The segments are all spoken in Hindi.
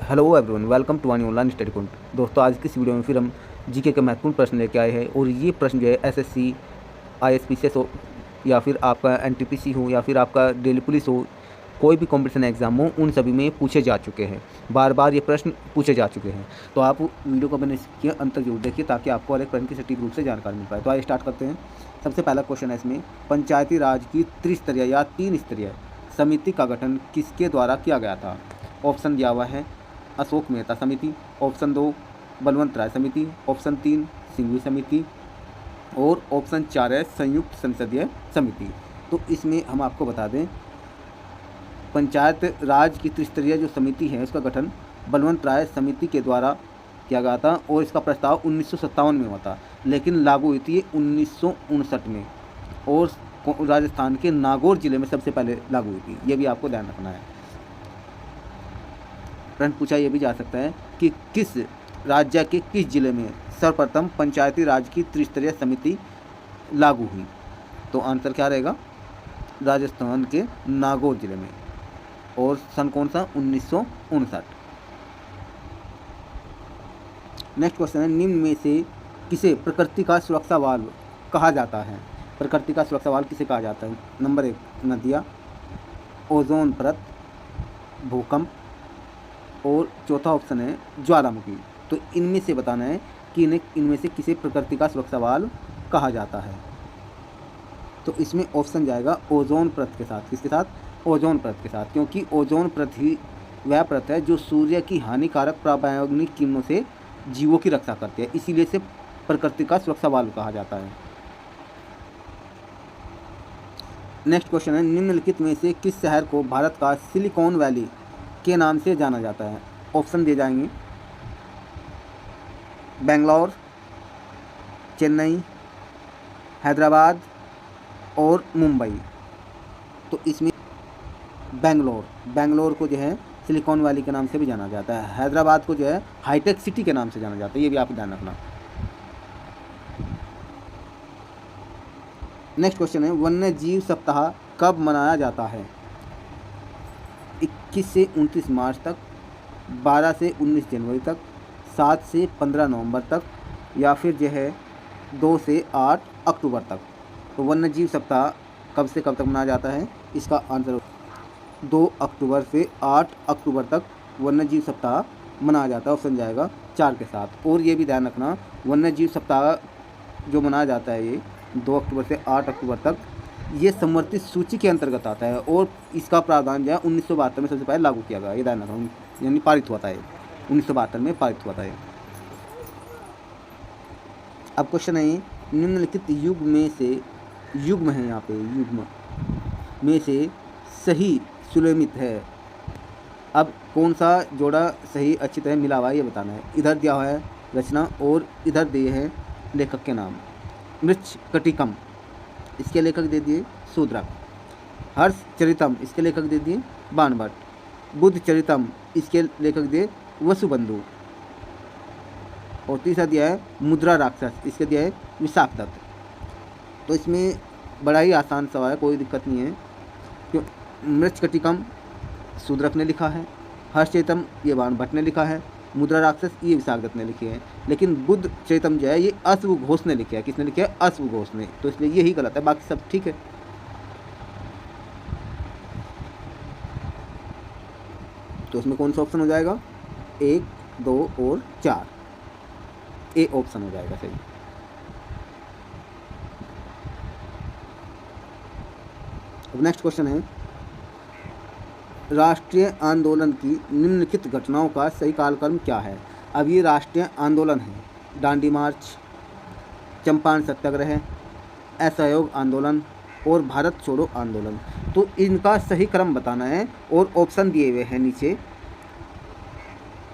Hello everyone, welcome to one online study point. दोस्तों, आज की इस वीडियो में फिर हम जीके के महत्वपूर्ण प्रश्न लेके आए हैं और ये प्रश्न जो है एसएससी, आईएसपीसीएस हो या फिर आपका एनटीपीसी हो या फिर आपका दिल्ली पुलिस हो, कोई भी कॉम्पिटिशन एग्जाम हो, उन सभी में पूछे जा चुके हैं। बार बार ये प्रश्न पूछे जा चुके हैं, तो आप वीडियो को मैंने इसके अंत तक जरूर देखिए ताकि आपको हर एक प्रश्न की सटीक रूप से जानकारी मिल पाए। तो आइए स्टार्ट करते हैं। सबसे पहला क्वेश्चन है इसमें, पंचायती राज की त्रिस्तरीय या 3 स्तरीय समिति का गठन किसके द्वारा किया गया था? ऑप्शन दिया हुआ है अशोक मेहता समिति, ऑप्शन 2 बलवंत राय समिति, ऑप्शन 3 सिंघवी समिति और ऑप्शन 4 है संयुक्त संसदीय समिति। तो इसमें हम आपको बता दें, पंचायत राज की त्रिस्तरीय जो समिति है उसका गठन बलवंत राय समिति के द्वारा किया गया था और इसका प्रस्ताव 1957 में हुआ था, लेकिन लागू हुई थी 1959 में और राजस्थान के नागौर जिले में सबसे पहले लागू हुई थी। ये भी आपको ध्यान रखना है। प्रश्न पूछा यह भी जा सकता है कि किस राज्य के किस जिले में सर्वप्रथम पंचायती राज की त्रिस्तरीय समिति लागू हुई? तो आंसर क्या रहेगा? राजस्थान के नागौर जिले में। और सन कौन सा? 1959। नेक्स्ट क्वेश्चन है, निम्न में से किसे प्रकृति का सुरक्षा वाल्व कहा जाता है? प्रकृति का सुरक्षा वाल्व किसे कहा जाता है? नंबर 1 नदियाँ, ओजोन परत, भूकंप और चौथा ऑप्शन है ज्वालामुखी। तो इनमें से बताना है कि इनमें से किसे प्रकृति का सुरक्षा वाल्व कहा जाता है। तो इसमें ऑप्शन जाएगा ओजोन परत के साथ। किसके साथ? ओजोन परत के साथ, क्योंकि ओजोन परत ही वह परत है जो सूर्य की हानिकारक पराबैंगनी किरणों से जीवों की रक्षा करती है, इसीलिए इसे प्रकृति का सुरक्षा वाल्व कहा जाता है। नेक्स्ट क्वेश्चन है, निम्नलिखित में से किस शहर को भारत का सिलिकॉन वैली के नाम से जाना जाता है? ऑप्शन दिए जाएंगे बेंगलोर, चेन्नई, हैदराबाद और मुंबई। तो इसमें बेंगलोर को जो है सिलिकॉन वैली के नाम से भी जाना जाता है, हैदराबाद को जो है हाईटेक सिटी के नाम से जाना जाता है। ये भी आप ध्यान रखना। नेक्स्ट क्वेश्चन है, वन्य जीव सप्ताह कब मनाया जाता है? 21 से 29 मार्च तक, 12 से 19 जनवरी तक, 7 से 15 नवंबर तक या फिर जो है 2 से 8 अक्टूबर तक। तो वन्य जीव सप्ताह कब से कब तक मनाया जाता है? इसका आंसर 2 अक्टूबर से 8 अक्टूबर तक वन्य जीव सप्ताह मनाया जाता है। ऑप्शन जाएगा 4 के साथ। और ये भी ध्यान रखना, वन्य जीव सप्ताह जो मनाया जाता है ये 2 अक्टूबर से 8 अक्टूबर तक, ये समर्थित सूची के अंतर्गत आता है और इसका प्रावधान जो है 1972 में सबसे पहले लागू किया गया। ये ध्यान रखना, यानी पारित हुआ था ये 1972 में पारित हुआ था ये। अब क्वेश्चन है, निम्नलिखित युग्म है, यहाँ पे युग्म में से सही सुलेमित है। अब कौन सा जोड़ा सही अच्छी तरह मिला हुआ है ये बताना है। इधर दिया हुआ है रचना और इधर दिए हैं लेखक के नाम। मृच्छकटिकम इसके लेखक दे दिए शूद्रक, हर्ष चरितम इसके लेखक दे दिए बाणभट्ट, बुद्ध चरितम इसके लेखक दिए वसुबंधु और तीसरा दिया है मुद्रा राक्षस, इसके दिया है विशाख दत्त। तो इसमें बड़ा ही आसान सवाल है, कोई दिक्कत नहीं है। क्यों? मृच्छकटिकम शूद्रक ने लिखा है, हर्ष चरितम ये बाणभट्ट ने लिखा है, मुद्रा राक्षस ये विशाख दत्त ने लिखी है, लेकिन बुद्ध चरितम जो है ये अश्व घोष ने लिखा है। किसने लिखा है? अश्व घोष ने। तो इसलिए यही गलत है, बाकी सब ठीक है। तो इसमें कौन सा ऑप्शन हो जाएगा? 1, 2 और 4। ए ऑप्शन हो जाएगा सही। अब नेक्स्ट क्वेश्चन है, राष्ट्रीय आंदोलन की निम्नलिखित घटनाओं का सही कालक्रम क्या है? अब ये राष्ट्रीय आंदोलन है, दांडी मार्च, चंपारण सत्याग्रह, असहयोग आंदोलन और भारत छोड़ो आंदोलन। तो इनका सही क्रम बताना है और ऑप्शन दिए हुए हैं नीचे।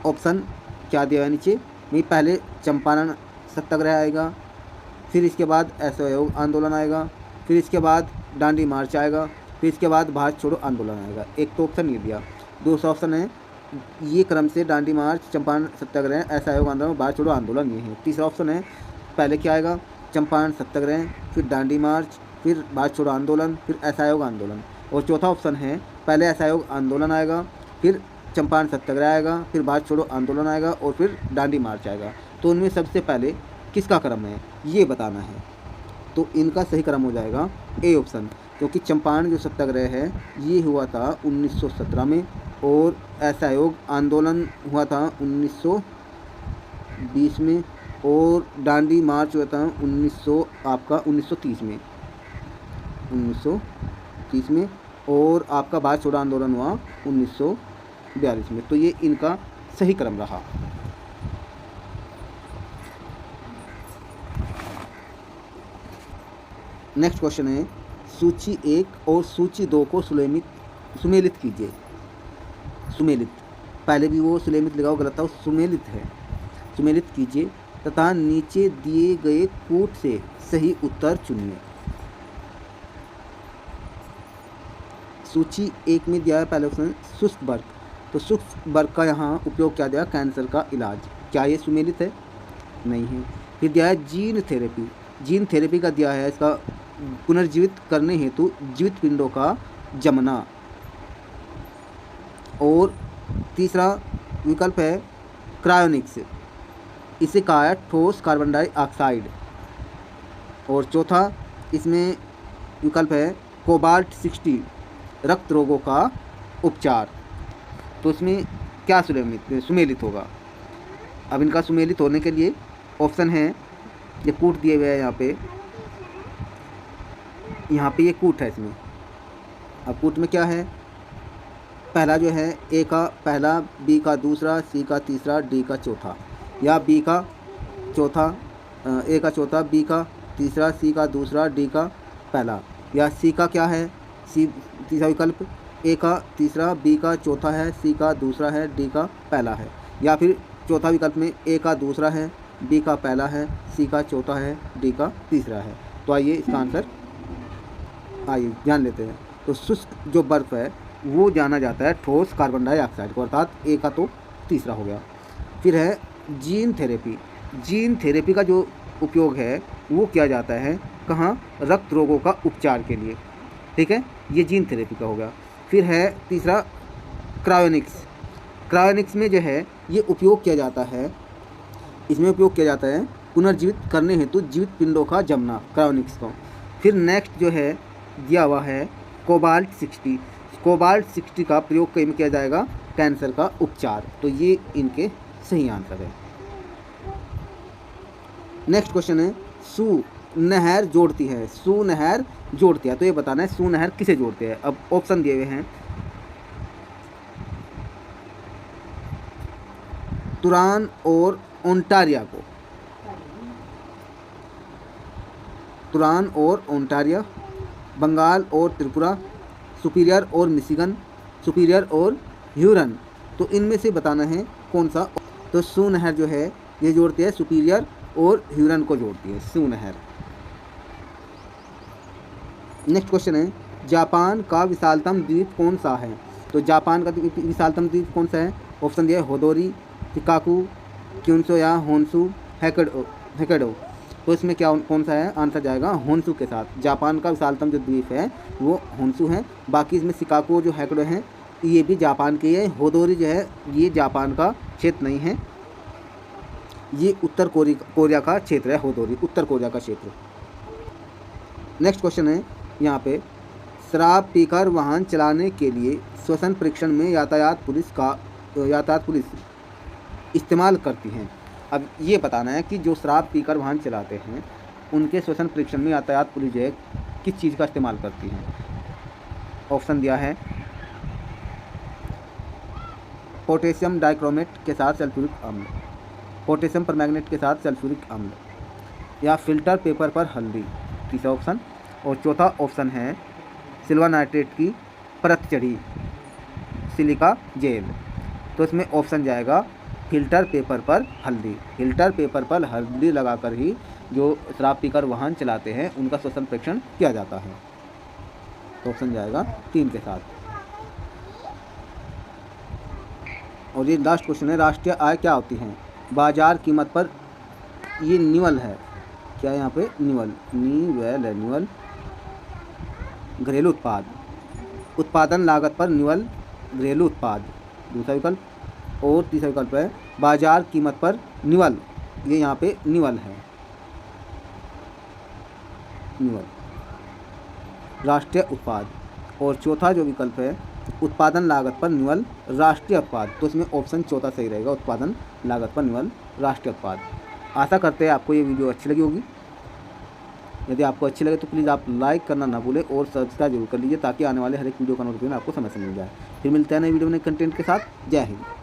ऑप्शन क्या दिया हुआ है नीचे में? पहले चंपारण सत्याग्रह आएगा, फिर इसके बाद असहयोग आंदोलन आएगा, फिर इसके बाद दांडी मार्च आएगा, फिर इसके बाद भारत छोड़ो आंदोलन आएगा। एक तो ऑप्शन ये दिया। दूसरा ऑप्शन है ये क्रम से दांडी मार्च, चंपारण सत्याग्रह, असहयोग आंदोलन, भारत छोड़ो आंदोलन ये है। तीसरा ऑप्शन है पहले क्या आएगा? चंपारण सत्याग्रह, फिर दांडी मार्च, फिर भारत छोड़ो आंदोलन, फिर असहयोग आंदोलन। और चौथा ऑप्शन है पहले असहयोग आंदोलन आएगा, फिर चंपारण सत्याग्रह आएगा, फिर भारत छोड़ो आंदोलन आएगा और फिर दांडी मार्च आएगा। तो उनमें सबसे पहले किसका क्रम है ये बताना है। तो इनका सही क्रम हो जाएगा ए ऑप्शन, क्योंकि चंपारण जो सत्याग्रह है ये हुआ था 1917 में और असहयोग आंदोलन हुआ था 1920 में और दांडी मार्च हुआ था 1930 में 1930 में और आपका भारत छोड़ो आंदोलन हुआ 1942 में। तो ये इनका सही क्रम रहा। नेक्स्ट क्वेश्चन है सूची 1 और सूची 2 को सुमेलित कीजिए। सुमेलित, पहले भी वो सुलेमित लिखा गलत था, सुमेलित है। सुमेलित कीजिए तथा नीचे दिए गए कूट से सही उत्तर चुनिए। सूची 1 में दिया है पहले ऑप्शन शुष्क बर्क, तो शुष्क बर्क का यहाँ उपयोग क्या दिया, कैंसर का इलाज। क्या ये सुमेलित है? नहीं है। फिर दिया है जीन थेरेपी, जीन थेरेपी का दिया है इसका पुनर्जीवित करने हेतु जीवित पिंडों का जमना। और तीसरा विकल्प है क्रायोनिक्स, इसे कहा है ठोस कार्बन डाइऑक्साइड। और चौथा इसमें विकल्प है कोबाल्ट 60, रक्त रोगों का उपचार। तो इसमें क्या सुमेलित होगा? अब इनका सुमेलित होने के लिए ऑप्शन है, ये कूट दिए हुए हैं यहाँ पे ये कूट है इसमें। अब कूट में क्या है, पहला जो है ए का पहला, बी का दूसरा, सी का तीसरा, डी का चौथा, या बी का चौथा, ए का चौथा, बी का तीसरा, सी का दूसरा, डी का पहला, या सी का क्या है, सी तीसरा विकल्प ए का तीसरा, बी का चौथा है, सी का दूसरा है, डी का पहला है, या फिर चौथा विकल्प में ए का दूसरा है, बी का पहला है, सी का चौथा है, डी का तीसरा है। तो आइए इसका आंसर आइए जान लेते हैं। तो शुष्क जो बर्फ़ है वो जाना जाता है ठोस कार्बन डाइऑक्साइड को, अर्थात ए का तो तीसरा हो गया। फिर है जीन थेरेपी, जीन थेरेपी का जो उपयोग है वो किया जाता है कहाँ, रक्त रोगों का उपचार के लिए। ठीक है, ये जीन थेरेपी का हो गया। फिर है तीसरा क्रायोनिक्स, क्रायोनिक्स में जो है ये उपयोग किया जाता है, इसमें उपयोग किया जाता है पुनर्जीवित करने हेतु जीवित पिंडों का जमना, क्रायोनिक्स को। फिर नेक्स्ट जो है दिया हुआ है कोबाल्ट 60, कोबाल्ट 60 का प्रयोग कहीं में किया जाएगा कैंसर का उपचार। तो ये इनके सही आंसर है। नेक्स्ट क्वेश्चन है सू नहर जोड़ती है, सू नहर जोड़ती है, तो ये बताना है सू नहर किसे जोड़ती है। अब ऑप्शन दिए हुए हैं तुरान और ओंटारिया को, तुरान और ओंटारिया, बंगाल और त्रिपुरा, सुपीरियर और मिशिगन, सुपीरियर और ह्यूरन। तो इनमें से बताना है कौन सा। तो सू नहर जो है ये जोड़ती है सुपीरियर और ह्यूरन को जोड़ती है सू नहर। नेक्स्ट क्वेश्चन है जापान का विशालतम द्वीप कौन सा है। तो जापान का विशालतम द्वीप कौन सा है? ऑप्शन दिया है होदोरी, शिकाकू, क्यून्सो या होन्सू, हेकेडो। तो इसमें क्या कौन सा है? आंसर जाएगा होन्सू के साथ। जापान का विशालतम जो द्वीप है वो होन्सू है। बाकी इसमें शिकाकू और जो हेकेडो हैं ये भी जापान के है। होदोरी जो है ये जापान का क्षेत्र नहीं है, ये उत्तर कोरिया का क्षेत्र है। होदोरी उत्तर कोरिया का क्षेत्र। नेक्स्ट क्वेश्चन है यहाँ पे शराब पीकर वाहन चलाने के लिए श्वसन परीक्षण में यातायात पुलिस इस्तेमाल करती हैं। अब ये बताना है कि जो शराब पीकर वाहन चलाते हैं उनके श्वसन परीक्षण में यातायात पुलिस जो है किस चीज़ का इस्तेमाल करती है। ऑप्शन दिया है पोटेशियम डाइक्रोमेट के साथ सल्फ्यूरिक अम्ल, पोटेशियम परमैंगनेट के साथ सल्फ्यूरिक अम्ल, या फिल्टर पेपर पर हल्दी, तीसरा ऑप्शन। और चौथा ऑप्शन है सिल्वर नाइट्रेट की परत चढ़ी सिलिका जेल। तो इसमें ऑप्शन जाएगा फिल्टर पेपर पर हल्दी। फिल्टर पेपर पर हल्दी लगाकर ही जो शराब पीकर वाहन चलाते हैं उनका श्वसन परीक्षण किया जाता है। तो ऑप्शन जाएगा 3 के साथ। और ये लास्ट क्वेश्चन है राष्ट्रीय आय क्या होती है। बाजार कीमत पर ये निवल है, क्या है यहाँ पे निवल है निवल। घरेलू उत्पाद, उत्पादन लागत पर निवल घरेलू उत्पाद। दूसरा विकल्प। और तीसरा विकल्प है बाजार कीमत पर निवल, ये यहाँ पे निवल है, निवल राष्ट्रीय उत्पाद। और चौथा जो विकल्प है उत्पादन लागत पर निवल राष्ट्रीय उत्पाद, तो इसमें ऑप्शन चौथा सही रहेगा, उत्पादन लागत पर निवल राष्ट्रीय उत्पाद। आशा करते हैं आपको ये वीडियो अच्छी लगी होगी। यदि आपको अच्छी लगे तो प्लीज़ आप लाइक करना ना भूलें और सब्सक्राइब जरूर कर लीजिए ताकि आने वाले हर एक वीडियो का नोटिफिकेशन आपको समय से मिल जाए। फिर मिलते हैं नई वीडियो में नए कंटेंट के साथ। जय हिंद।